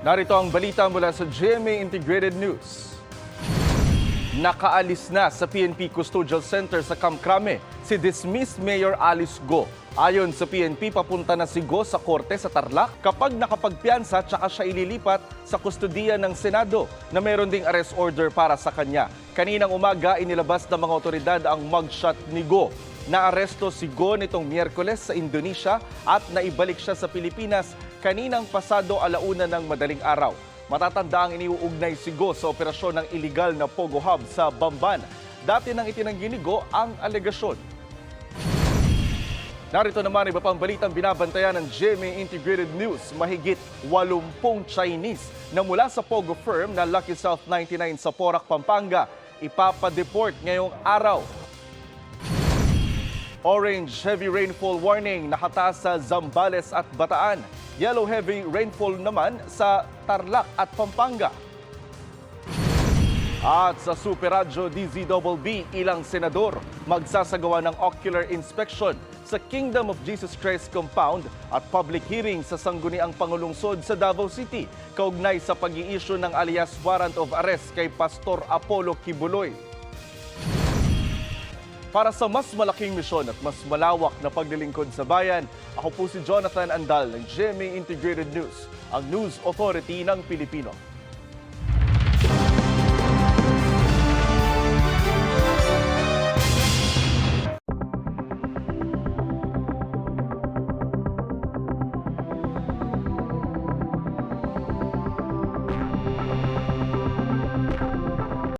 Narito ang balita mula sa GMA Integrated News. Nakaalis na sa PNP Custodial Center sa Camp Crame si dismissed Mayor Alice Go. Ayon sa PNP, papunta na si Go sa korte sa Tarlac kapag nakapagpiyansa tsaka siya ililipat sa kustodiya ng Senado na meron ding arrest order para sa kanya. Kaninang umaga, inilabas ng mga otoridad ang mugshot ni Go. Naaresto si Go nitong Miyerkules sa Indonesia at naibalik siya sa Pilipinas kaninang pasado 1:00 ng madaling araw. Matatanda ang iniuugnay si Go sa operasyon ng iligal na Pogo Hub sa Bamban. Dati nang itinanggi ni Go ang alegasyon. Narito naman iba pang balitang binabantayan ng GMA Integrated News. Mahigit 80 Chinese na mula sa Pogo firm na Lucky South 99 sa Porac, Pampanga, ipapadeport ngayong araw. Orange heavy rainfall warning nakataas sa Zambales at Bataan. Yellow heavy rainfall naman sa Tarlac at Pampanga. At sa Super Radyo DZBB, ilang senador magsasagawa ng ocular inspection sa Kingdom of Jesus Christ Compound at public hearing sa sangguniang panglungsod sa Davao City kaugnay sa pag-i-issue ng alias warrant of arrest kay Pastor Apollo Kibuloy. Para sa mas malaking misyon at mas malawak na paglilingkod sa bayan, ako po si Jonathan Andal ng GMA Integrated News, ang News Authority ng Pilipino.